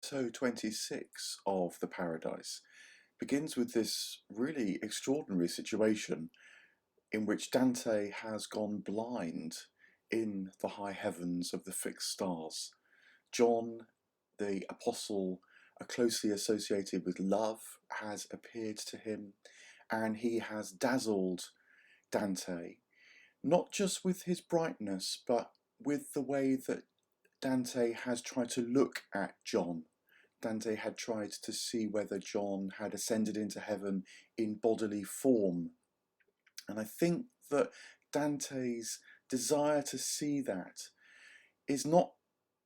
Canto 26 of the Paradise begins with this really extraordinary situation in which Dante has gone blind in the high heavens of the fixed stars. John, the apostle, closely associated with love, has appeared to him, and he has dazzled Dante, not just with his brightness, but with the way that Dante has tried to look at John. Dante had tried to see whether John had ascended into heaven in bodily form. And I think that Dante's desire to see that is not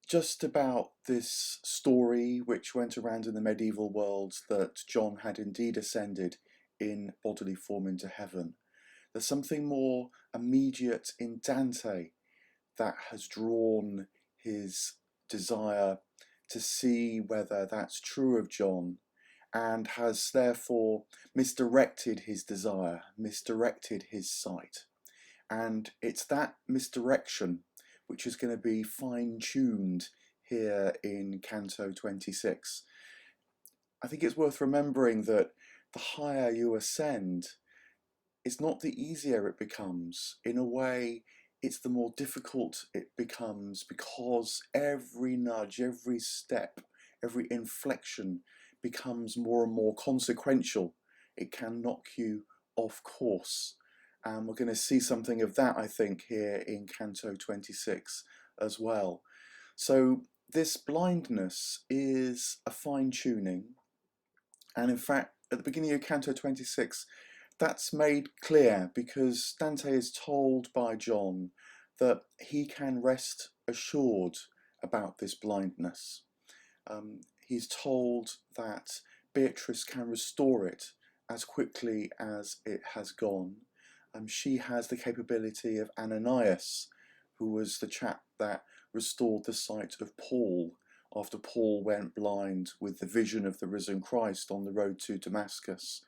just about this story which went around in the medieval world that John had indeed ascended in bodily form into heaven. There's something more immediate in Dante that has drawn his desire to see whether that's true of John, and has therefore misdirected his desire, misdirected his sight. And it's that misdirection which is going to be fine-tuned here in Canto 26. I think it's worth remembering that the higher you ascend, it's not the easier it becomes. In a way, it's the more difficult it becomes, because every nudge, every step, every inflection becomes more and more consequential. It can knock you off course. And we're going to see something of that, I think, here in Canto 26 as well. So this blindness is a fine-tuning. And in fact, at the beginning of Canto 26, that's made clear because Dante is told by John that he can rest assured about this blindness. He's told that Beatrice can restore it as quickly as it has gone. She has the capability of Ananias, who was the chap that restored the sight of Paul after Paul went blind with the vision of the risen Christ on the road to Damascus.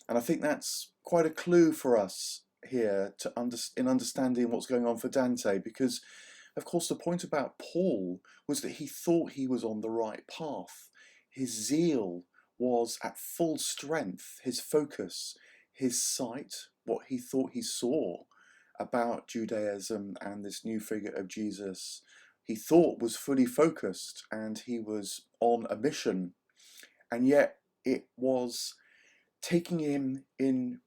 And I think that's quite a clue for us here in understanding what's going on for Dante, because of course the point about Paul was that he thought he was on the right path. His zeal was at full strength, his focus, his sight, what he thought he saw about Judaism and this new figure of Jesus, he thought was fully focused and he was on a mission. And yet it was taking him in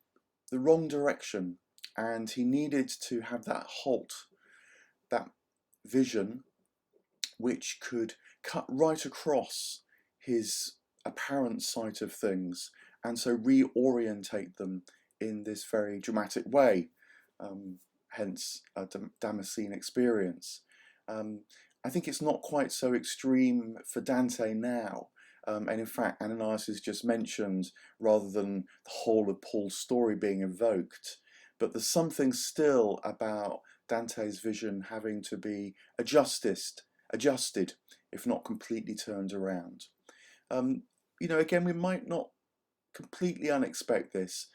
the wrong direction, and he needed to have that halt, that vision which could cut right across his apparent sight of things, and so reorientate them in this very dramatic way, hence a Damascene experience. I think it's not quite so extreme for Dante now. And in fact, Ananias is just mentioned rather than the whole of Paul's story being evoked. But there's something still about Dante's vision having to be adjusted, if not completely turned around. Again, we might not completely unexpect this.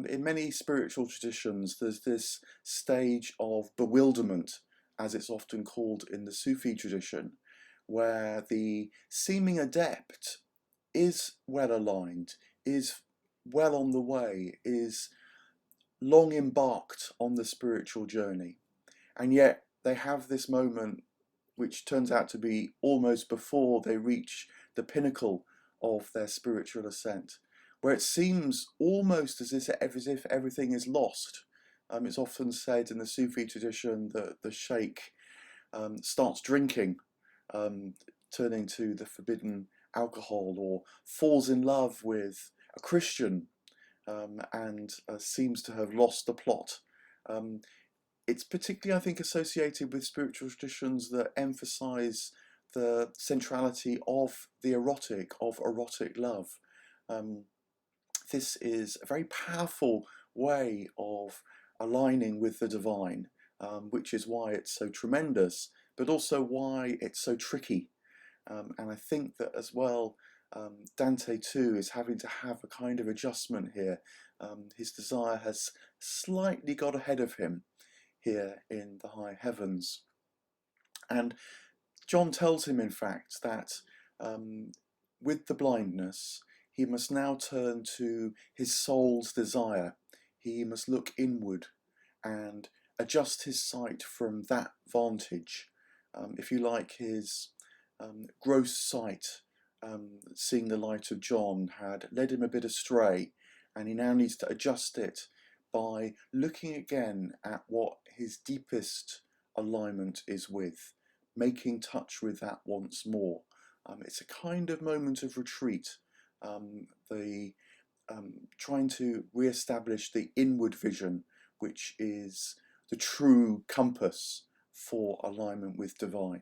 In many spiritual traditions, there's this stage of bewilderment, as it's often called in the Sufi tradition, where the seeming adept is well aligned, is well on the way, is long embarked on the spiritual journey. And yet they have this moment which turns out to be almost before they reach the pinnacle of their spiritual ascent, where it seems almost as if everything is lost. It's often said in the Sufi tradition that the sheikh starts drinking, turning to the forbidden alcohol, or falls in love with a Christian and seems to have lost the plot. It's particularly, I think, associated with spiritual traditions that emphasize the centrality of the erotic, of erotic love. This is a very powerful way of aligning with the divine, which is why it's so tremendous, but also why it's so tricky. And I think that as well, Dante too is having to have a kind of adjustment here. His desire has slightly got ahead of him here in the high heavens. And John tells him, in fact, that with the blindness, he must now turn to his soul's desire. He must look inward and adjust his sight from that vantage. If you like, his gross sight, seeing the light of John, had led him a bit astray, and he now needs to adjust it by looking again at what his deepest alignment is with, making touch with that once more. It's a kind of moment of retreat, the trying to re-establish the inward vision, which is the true compass for alignment with divine.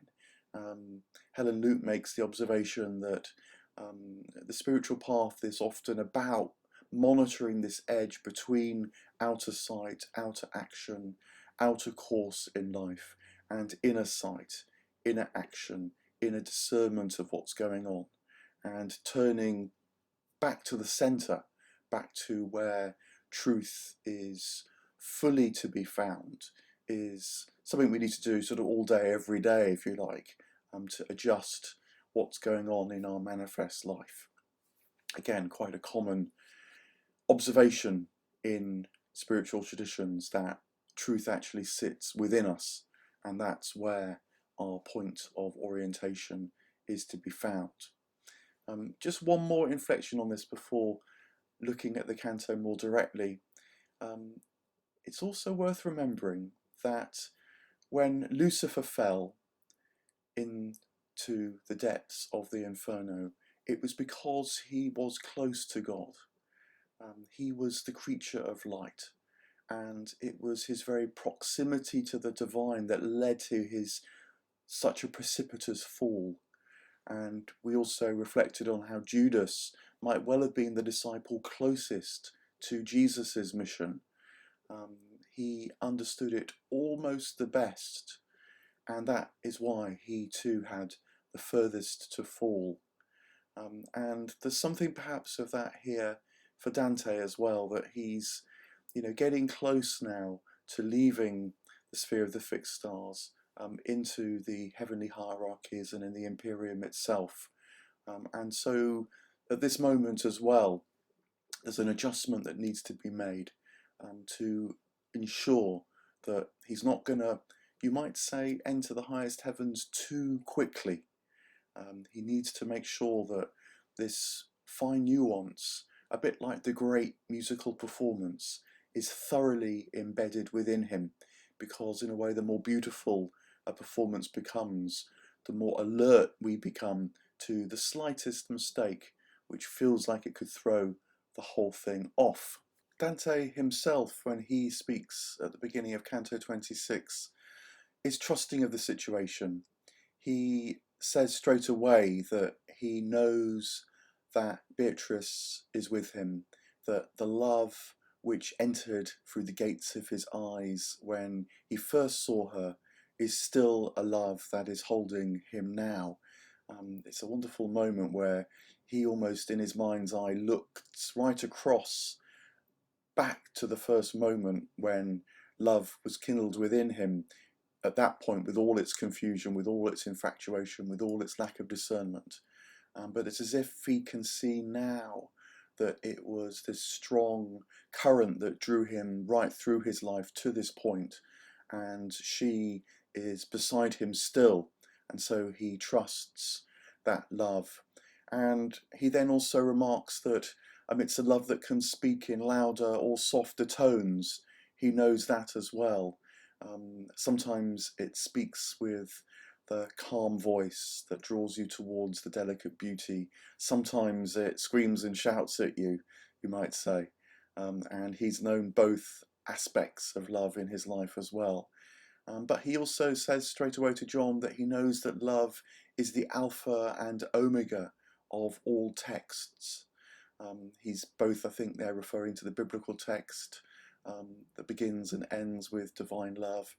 Helen Luke makes the observation that the spiritual path is often about monitoring this edge between outer sight, outer action, outer course in life, and inner sight, inner action, inner discernment of what's going on, and turning back to the centre, back to where truth is fully to be found, is something we need to do sort of all day, every day, if you like, to adjust what's going on in our manifest life. Again, quite a common observation in spiritual traditions that truth actually sits within us, and that's where our point of orientation is to be found. Just one more inflection on this before looking at the canto more directly. It's also worth remembering that when Lucifer fell into the depths of the inferno, it was because he was close to God. He was the creature of light, and it was his very proximity to the divine that led to his such a precipitous fall. And we also reflected on how Judas might well have been the disciple closest to Jesus's mission. He understood it almost the best, and that is why he too had the furthest to fall. And there's something perhaps of that here for Dante as well, that he's, getting close now to leaving the sphere of the fixed stars into the heavenly hierarchies and in the Imperium itself. And so at this moment as well, there's an adjustment that needs to be made to ensure that he's not going to, you might say, enter the highest heavens too quickly. He needs to make sure that this fine nuance, a bit like the great musical performance, is thoroughly embedded within him, because in a way the more beautiful a performance becomes, the more alert we become to the slightest mistake, which feels like it could throw the whole thing off. Dante himself, when he speaks at the beginning of Canto 26, is trusting of the situation. He says straight away that he knows that Beatrice is with him, that the love which entered through the gates of his eyes when he first saw her is still a love that is holding him now. It's a wonderful moment where he almost in his mind's eye looks right across back to the first moment when love was kindled within him, at that point, with all its confusion, with all its infatuation, with all its lack of discernment. But it's as if he can see now that it was this strong current that drew him right through his life to this point, and she is beside him still, and so he trusts that love. And he then also remarks that it's a love that can speak in louder or softer tones. He knows that as well. Sometimes it speaks with the calm voice that draws you towards the delicate beauty. Sometimes it screams and shouts at you, you might say. And he's known both aspects of love in his life as well. But he also says straight away to John that he knows that love is the alpha and omega of all texts. He's both, I think they're referring to the biblical text that begins and ends with divine love.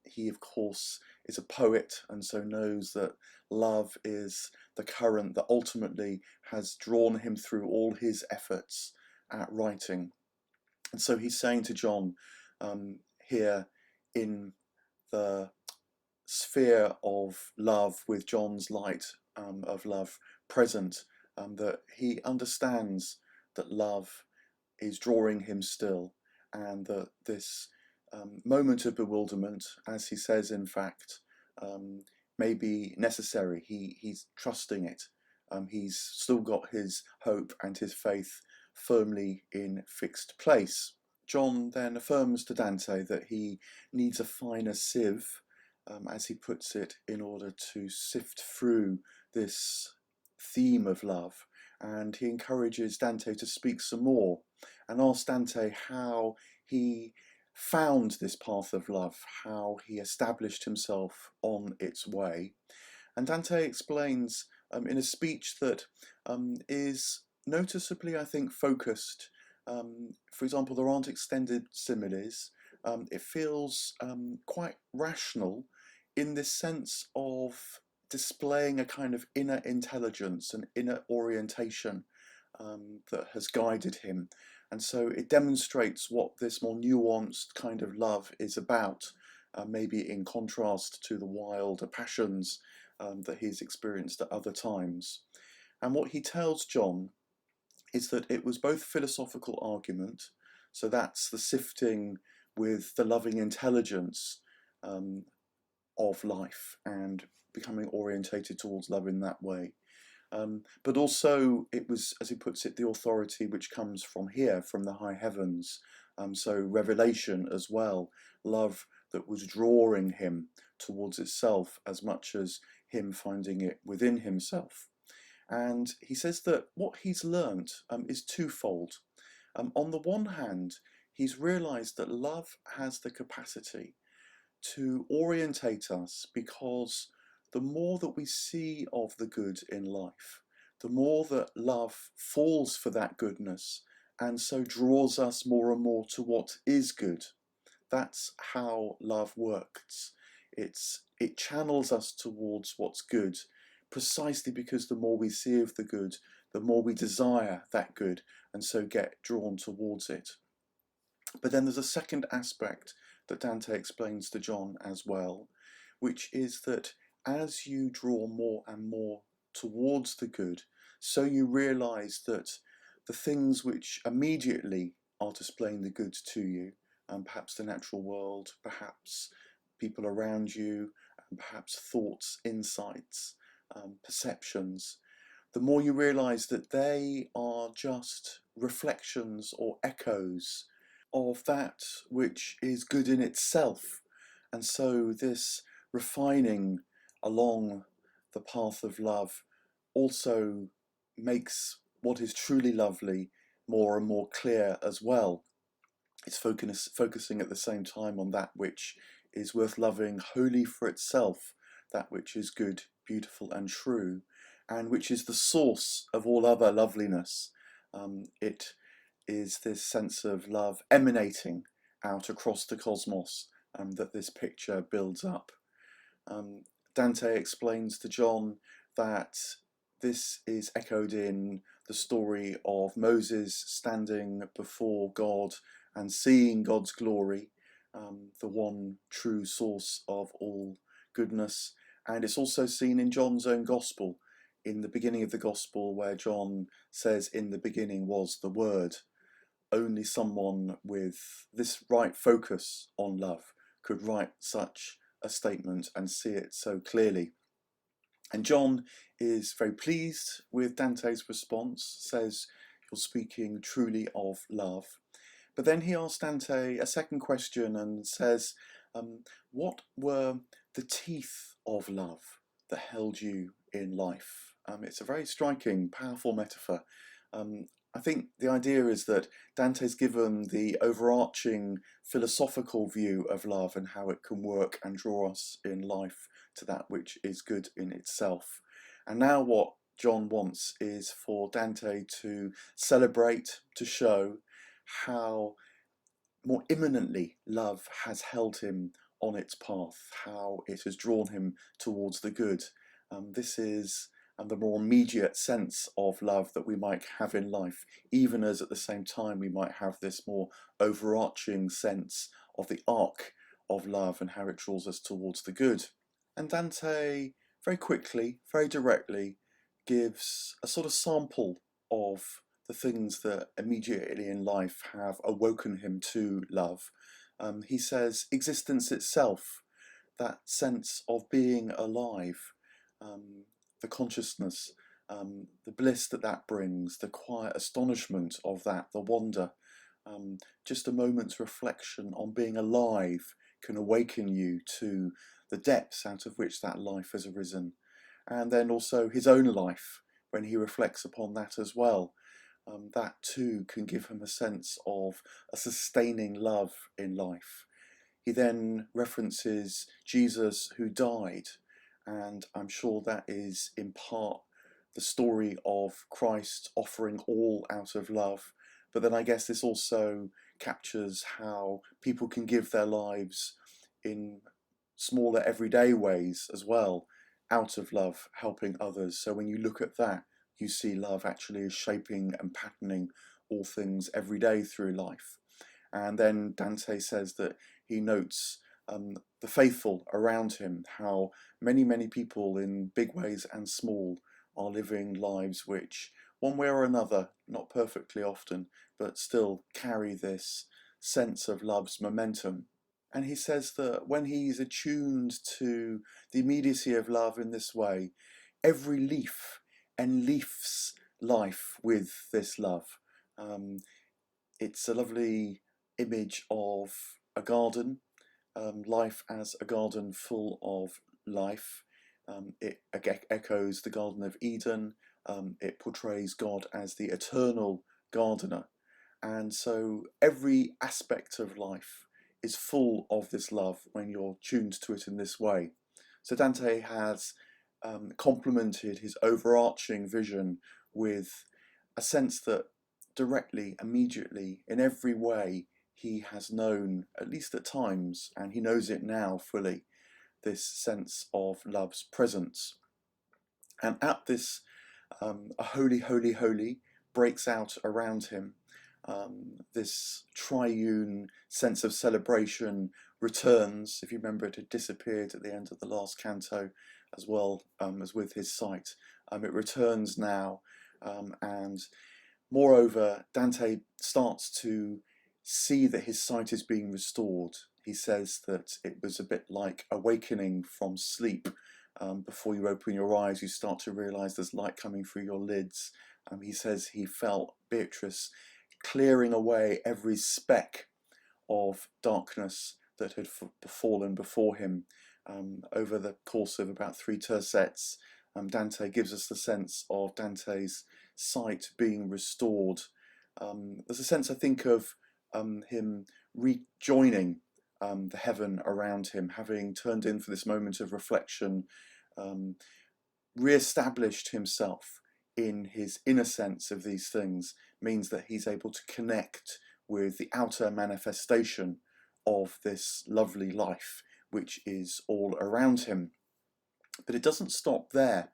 He, of course, is a poet, and so knows that love is the current that ultimately has drawn him through all his efforts at writing. And so he's saying to John, here in the sphere of love, with John's light of love present, that he understands that love is drawing him still, and that this moment of bewilderment, as he says, in fact, may be necessary. He's trusting it. He's still got his hope and his faith firmly in fixed place. John then affirms to Dante that he needs a finer sieve, as he puts it, in order to sift through this theme of love. And he encourages Dante to speak some more and asks Dante how he found this path of love, how he established himself on its way. And Dante explains in a speech that is noticeably, I think, focused. For example, there aren't extended similes. It feels quite rational in this sense of displaying a kind of inner intelligence and inner orientation that has guided him. And so it demonstrates what this more nuanced kind of love is about, maybe in contrast to the wilder passions that he's experienced at other times. And what he tells John is that it was both philosophical argument, so that's the sifting with the loving intelligence of life and becoming orientated towards love in that way. But also it was, as he puts it, the authority which comes from here, from the high heavens. So revelation as well, love that was drawing him towards itself as much as him finding it within himself. And he says that what he's learnt is twofold. On the one hand, he's realised that love has the capacity to orientate us, because the more that we see of the good in life, the more that love falls for that goodness and so draws us more and more to what is good. That's how love works. It channels us towards what's good, precisely because the more we see of the good, the more we desire that good and so get drawn towards it. But then there's a second aspect that Dante explains to John as well, which is that as you draw more and more towards the good, so you realise that the things which immediately are displaying the good to you, and perhaps the natural world, perhaps people around you, and perhaps thoughts, insights, perceptions, the more you realise that they are just reflections or echoes of that which is good in itself. And so this refining along the path of love also makes what is truly lovely more and more clear as well. It's focusing at the same time on that which is worth loving wholly for itself, that which is good, beautiful and true, and which is the source of all other loveliness. It is this sense of love emanating out across the cosmos that this picture builds up. Dante explains to John that this is echoed in the story of Moses standing before God and seeing God's glory, the one true source of all goodness. And it's also seen in John's own gospel, in the beginning of the gospel, where John says, "In the beginning was the Word." Only someone with this right focus on love could write such a statement and see it so clearly. And John is very pleased with Dante's response, says, "You're speaking truly of love." But then he asks Dante a second question and says, what were the teeth of love that held you in life? It's a very striking, powerful metaphor. I think the idea is that Dante's given the overarching philosophical view of love and how it can work and draw us in life to that which is good in itself. And now what John wants is for Dante to celebrate, to show how more imminently love has held him on its path, how it has drawn him towards the good. This is the more immediate sense of love that we might have in life, even as at the same time we might have this more overarching sense of the arc of love and how it draws us towards the good. And Dante very quickly, very directly gives a sort of sample of the things that immediately in life have awoken him to love. He says existence itself, that sense of being alive, the consciousness, the bliss that that brings, the quiet astonishment of that, the wonder, just a moment's reflection on being alive can awaken you to the depths out of which that life has arisen. And then also his own life, when he reflects upon that as well. That too can give him a sense of a sustaining love in life. He then references Jesus who died, and I'm sure that is in part the story of Christ offering all out of love. But then I guess this also captures how people can give their lives in smaller everyday ways as well, out of love, helping others. So when you look at that, you see love actually is shaping and patterning all things every day through life. And then Dante says that he notes the faithful around him, how many people in big ways and small are living lives which, one way or another, not perfectly often, but still carry this sense of love's momentum. And he says that when he's attuned to the immediacy of love in this way, every leaf enleafs life with this love. It's a lovely image of a garden, life as a garden full of life. It echoes the Garden of Eden. It portrays God as the eternal gardener. And so every aspect of life is full of this love when you're tuned to it in this way. So Dante has complemented his overarching vision with a sense that directly, immediately, in every way, he has known, at least at times, and he knows it now fully, this sense of love's presence. And at this, a holy, holy, holy breaks out around him. This triune sense of celebration returns. If you remember, it had disappeared at the end of the last canto as well as with his sight. It returns now, and moreover, Dante starts to see that his sight is being restored. He says that it was a bit like awakening from sleep. Before you open your eyes, you start to realize there's light coming through your lids. He says he felt Beatrice clearing away every speck of darkness that had fallen before him. Over the course of about 3 tercets, Dante gives us the sense of Dante's sight being restored. There's a sense, I think, of him rejoining the heaven around him, having turned in for this moment of reflection, re-established himself in his inner sense of these things, means that he's able to connect with the outer manifestation of this lovely life which is all around him. But it doesn't stop there.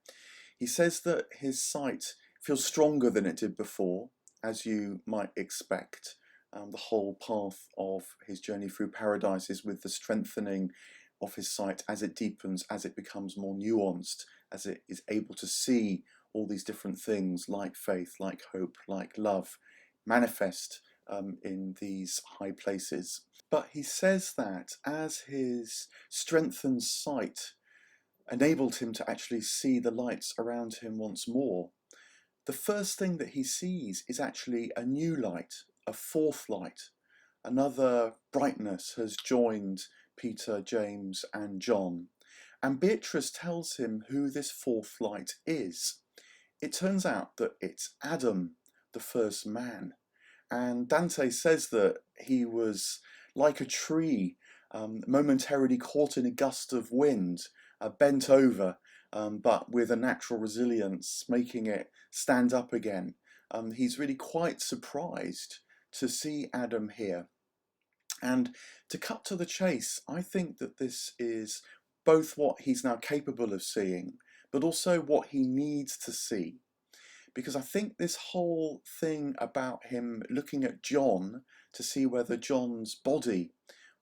He says that his sight feels stronger than it did before, as you might expect. The whole path of his journey through paradise is with the strengthening of his sight as it deepens, as it becomes more nuanced, as it is able to see all these different things like faith, like hope, like love, manifest in these high places. But he says that as his strengthened sight enabled him to actually see the lights around him once more, the first thing that he sees is actually a new light, a fourth light. Another brightness has joined Peter, James, and John. And Beatrice tells him who this fourth light is. It turns out that it's Adam, the first man. And Dante says that he was like a tree, momentarily caught in a gust of wind, bent over, but with a natural resilience, making it stand up again. He's really quite surprised to see Adam here. And to cut to the chase, I think that this is both what he's now capable of seeing, but also what he needs to see. Because I think this whole thing about him looking at John to see whether John's body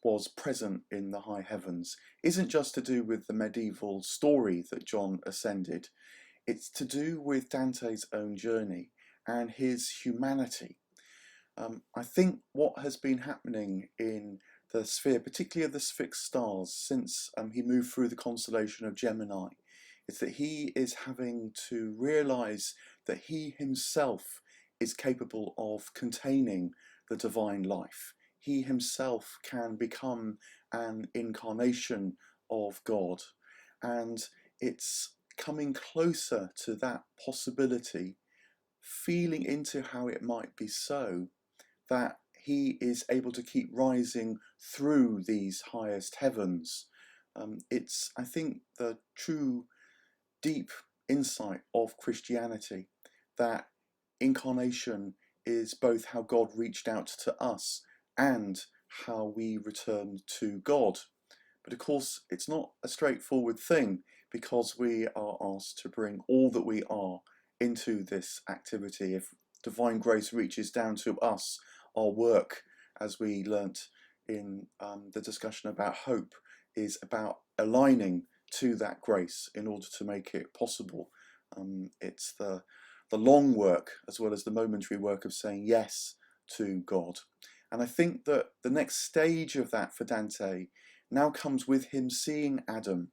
was present in the high heavens isn't just to do with the medieval story that John ascended. It's to do with Dante's own journey and his humanity. I think what has been happening in the sphere, particularly of the fixed stars, since he moved through the constellation of Gemini, is that he is having to realize that he himself is capable of containing the divine life. He himself can become an incarnation of God. And it's coming closer to that possibility, feeling into how it might be so, that he is able to keep rising through these highest heavens. It's, I think, the true deep insight of Christianity that incarnation is both how God reached out to us and how we return to God. But of course, it's not a straightforward thing, because we are asked to bring all that we are into this activity. If divine grace reaches down to us, our work, as we learnt in the discussion about hope, is about aligning to that grace in order to make it possible. It's the long work as well as the momentary work of saying yes to God. And I think that the next stage of that for Dante now comes with him seeing Adam,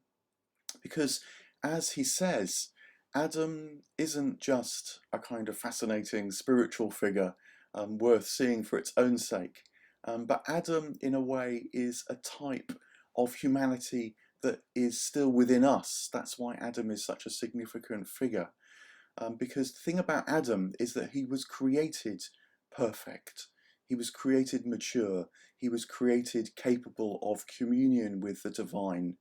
because as he says, Adam isn't just a kind of fascinating spiritual figure worth seeing for its own sake, but Adam in a way is a type of humanity that is still within us. That's why Adam is such a significant figure, because the thing about Adam is that he was created perfect. He was created mature. He was created capable of communion with the divine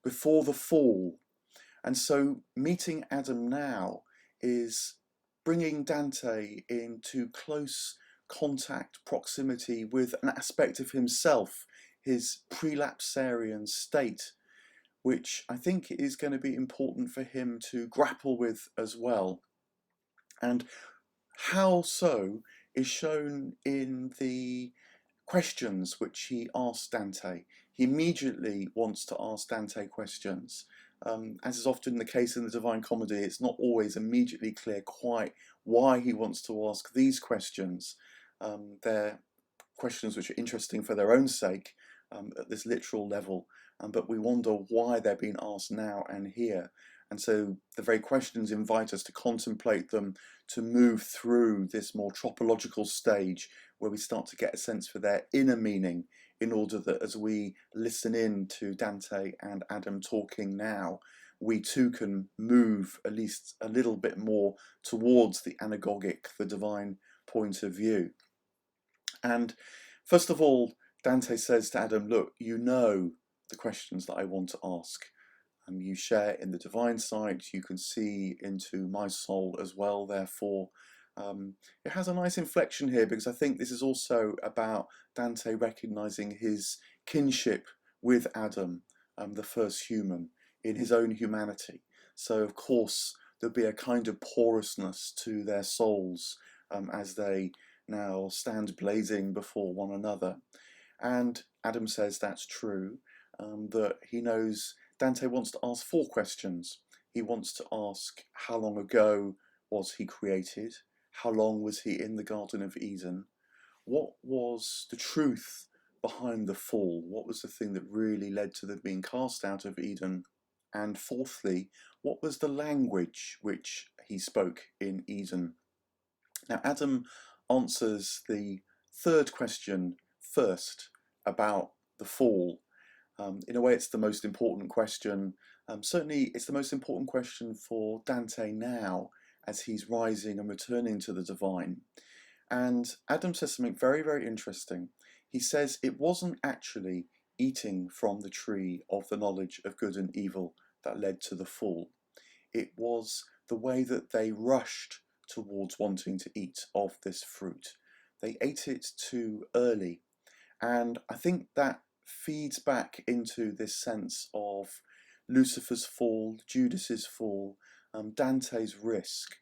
before the fall. And so meeting Adam now is bringing Dante into close contact, proximity with an aspect of himself, his prelapsarian state, which I think is going to be important for him to grapple with as well. And how so is shown in the questions which he asks Dante. He immediately wants to ask Dante questions. As is often the case in the Divine Comedy, it's not always immediately clear quite why he wants to ask these questions. They're questions which are interesting for their own sake at this literal level, but we wonder why they're being asked now and here. And so the very questions invite us to contemplate them, to move through this more tropological stage where we start to get a sense for their inner meaning, in order that as we listen in to Dante and Adam talking now, we too can move at least a little bit more towards the anagogic, the divine point of view. And first of all, Dante says to Adam, look, you know the questions that I want to ask. You share in the divine sight, you can see into my soul as well, therefore. It has a nice inflection here, because I think this is also about Dante recognizing his kinship with Adam, the first human, in his own humanity. So of course there'll be a kind of porousness to their souls as they now stand blazing before one another. And Adam says that's true, that he knows Dante wants to ask 4 questions. He wants to ask, how long ago was he created? How long was he in the Garden of Eden? What was the truth behind the fall? What was the thing that really led to them being cast out of Eden? And fourthly, what was the language which he spoke in Eden? Now, Adam answers the 3rd question first, about the fall. In a way, it's the most important question. Certainly, it's the most important question for Dante now, as he's rising and returning to the divine. And Adam says something very, very interesting. He says it wasn't actually eating from the tree of the knowledge of good and evil that led to the fall. It was the way that they rushed towards wanting to eat of this fruit. They ate it too early. And I think that feeds back into this sense of Lucifer's fall, Judas's fall, Dante's risk.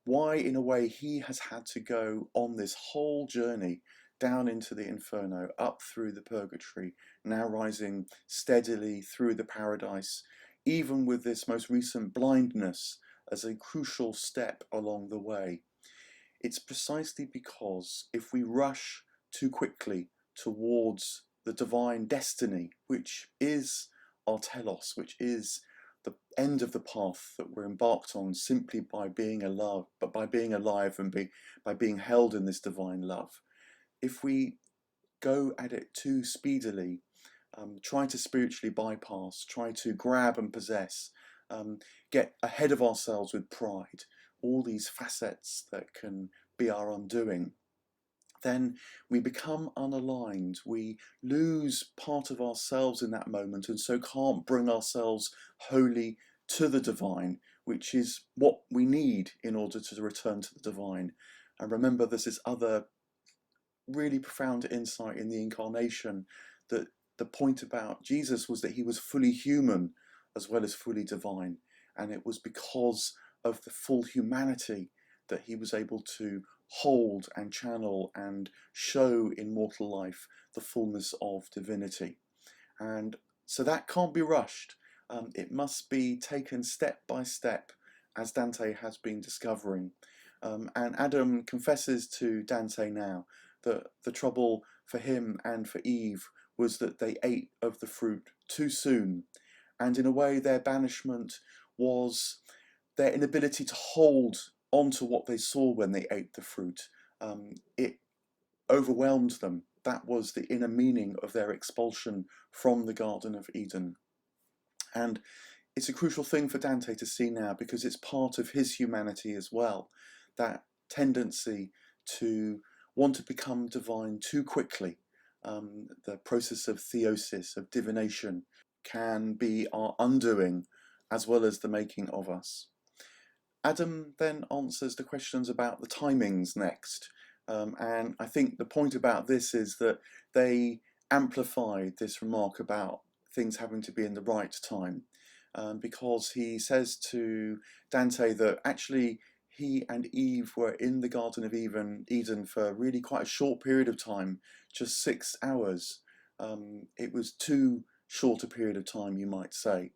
Why, in a way, he has had to go on this whole journey down into the inferno, up through the purgatory, now rising steadily through the paradise, even with this most recent blindness as a crucial step along the way. It's precisely because if we rush too quickly towards the divine destiny, which is our telos, which is the end of the path that we're embarked on simply by being alive, but by being alive and by being held in this divine love. If we go at it too speedily, try to spiritually bypass, try to grab and possess, get ahead of ourselves with pride, all these facets that can be our undoing, then we become unaligned. We lose part of ourselves in that moment and so can't bring ourselves wholly to the divine, which is what we need in order to return to the divine. And remember, there's this other really profound insight in the incarnation, that the point about Jesus was that he was fully human as well as fully divine. And it was because of the full humanity that he was able to hold and channel and show in mortal life the fullness of divinity. And so that can't be rushed. It must be taken step by step, as Dante has been discovering. And Adam confesses to Dante now that the trouble for him and for Eve was that they ate of the fruit too soon. And in a way, their banishment was their inability to hold onto what they saw when they ate the fruit. It overwhelmed them. That was the inner meaning of their expulsion from the Garden of Eden. And it's a crucial thing for Dante to see now, because it's part of his humanity as well, that tendency to want to become divine too quickly. The process of theosis, of divination, can be our undoing as well as the making of us. Adam then answers the questions about the timings next. And I think the point about this is that they amplified this remark about things having to be in the right time, because he says to Dante that actually he and Eve were in the Garden of Eden for really quite a short period of time, just 6 hours. It was too short a period of time, you might say,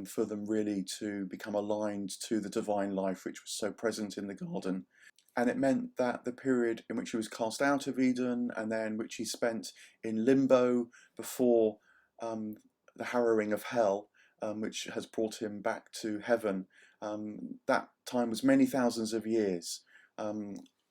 for them really to become aligned to the divine life which was so present in the garden. And it meant that the period in which he was cast out of Eden, and then which he spent in limbo before the harrowing of hell, which has brought him back to heaven, that time was many thousands of years.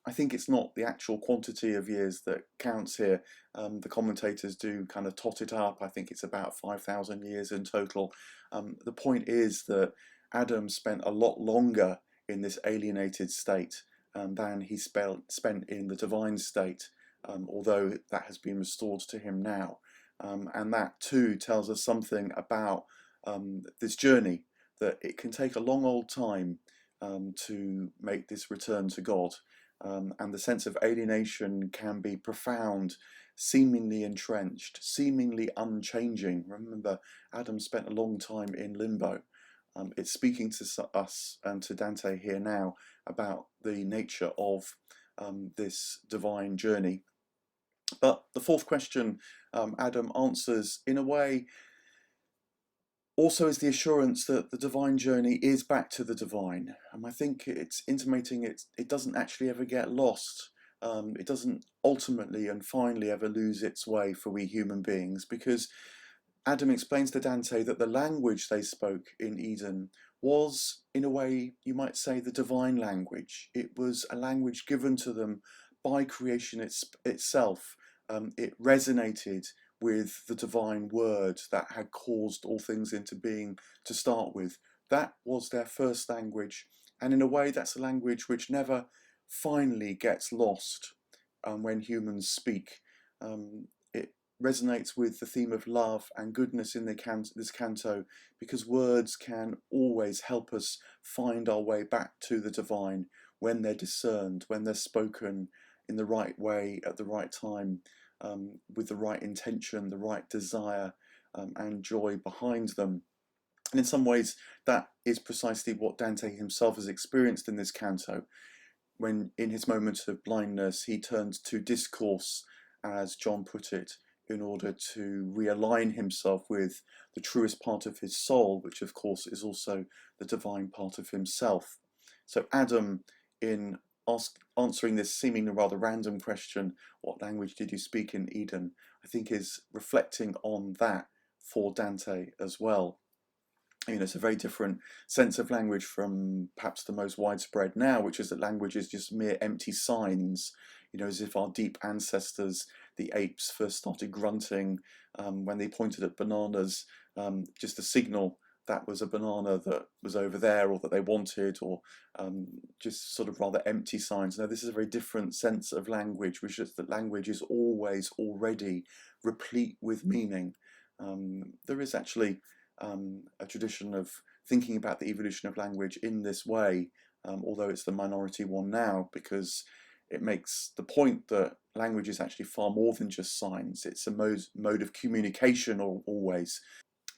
I think it's not the actual quantity of years that counts here. The commentators do kind of tot it up. I think it's about 5,000 years in total. The point is that Adam spent a lot longer in this alienated state than he spent in the divine state, although that has been restored to him now. And that too tells us something about this journey, that it can take a long old time to make this return to God. And the sense of alienation can be profound, seemingly entrenched, seemingly unchanging. Remember, Adam spent a long time in limbo. It's speaking to us and to Dante here now about the nature of this divine journey. But the fourth question Adam answers in a way also is the assurance that the divine journey is back to the divine. I think it's intimating it doesn't actually ever get lost. It doesn't ultimately and finally ever lose its way for we human beings, because Adam explains to Dante that the language they spoke in Eden was, in a way, you might say, the divine language. It was a language given to them by creation itself. It resonated with the divine word that had caused all things into being to start with. That was their first language, and in a way that's a language which never finally gets lost when humans speak. It resonates with the theme of love and goodness in this canto, because words can always help us find our way back to the divine when they're discerned, when they're spoken in the right way at the right time, with the right intention, the right desire, and joy behind them. And in some ways, that is precisely what Dante himself has experienced in this canto, when in his moments of blindness he turned to discourse, as John put it, in order to realign himself with the truest part of his soul, which of course is also the divine part of himself. So Adam, in answering this seemingly rather random question, what language did you speak in Eden, I think is reflecting on that for Dante as well. You know, it's a very different sense of language from perhaps the most widespread now, which is that language is just mere empty signs, you know, as if our deep ancestors, the apes, first started grunting when they pointed at bananas, just a signal that was a banana that was over there or that they wanted, or just sort of rather empty signs. Now, this is a very different sense of language, which is that language is always already replete with meaning. There is actually a tradition of thinking about the evolution of language in this way, although it's the minority one now, because it makes the point that language is actually far more than just signs. It's a mode of communication always.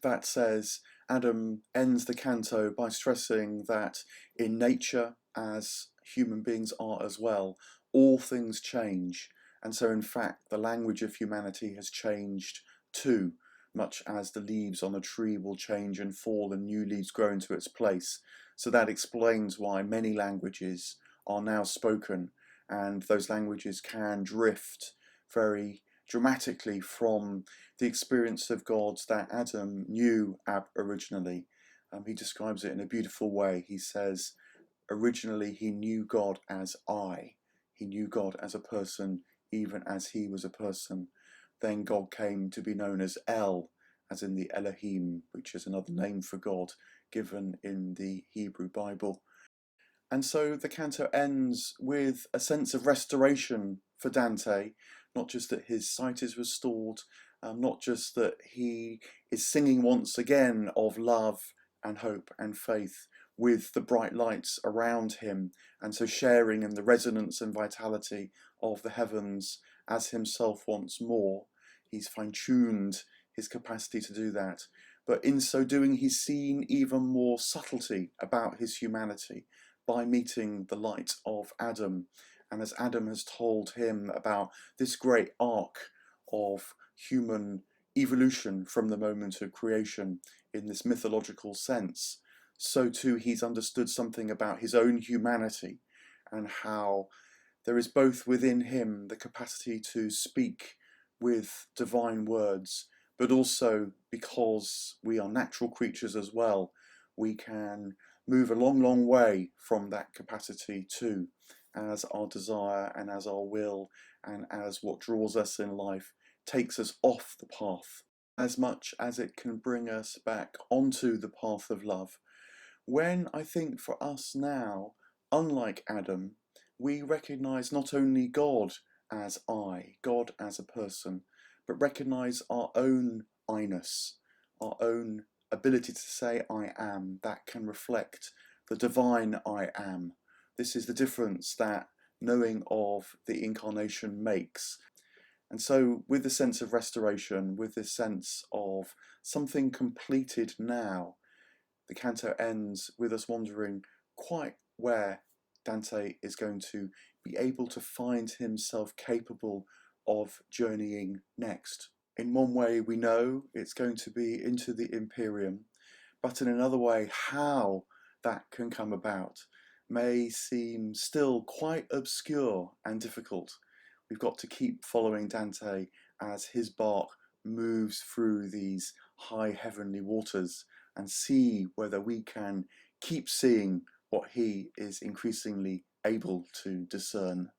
That says, Adam ends the canto by stressing that in nature, as human beings are as well, all things change. And so in fact, the language of humanity has changed too, much as the leaves on a tree will change and fall and new leaves grow into its place. So that explains why many languages are now spoken, and those languages can drift very dramatically from the experience of God that Adam knew originally. He describes it in a beautiful way. He says, originally he knew God as I. He knew God as a person, even as he was a person. Then God came to be known as El, as in the Elohim, which is another name for God given in the Hebrew Bible. And so the canto ends with a sense of restoration for Dante, not just that his sight is restored, not just that he is singing once again of love and hope and faith with the bright lights around him, and so sharing in the resonance and vitality of the heavens as himself once more. He's fine-tuned his capacity to do that, but in so doing he's seen even more subtlety about his humanity by meeting the light of Adam, and as Adam has told him about this great arc of human evolution from the moment of creation in this mythological sense, so too he's understood something about his own humanity, and how there is both within him the capacity to speak with divine words, but also, because we are natural creatures as well, we can move a long, long way from that capacity too, as our desire and as our will and as what draws us in life takes us off the path, as much as it can bring us back onto the path of love. When I think for us now, unlike Adam, we recognize not only God as I, God as a person, but recognize our own I-ness, our own ability to say I am, that can reflect the divine I am. This is the difference that knowing of the incarnation makes. And so with the sense of restoration, with this sense of something completed now, the canto ends with us wondering quite where Dante is going to be able to find himself capable of journeying next. In one way, we know it's going to be into the Imperium, but in another way, how that can come about may seem still quite obscure and difficult. We've got to keep following Dante as his bark moves through these high heavenly waters and see whether we can keep seeing what he is increasingly able to discern.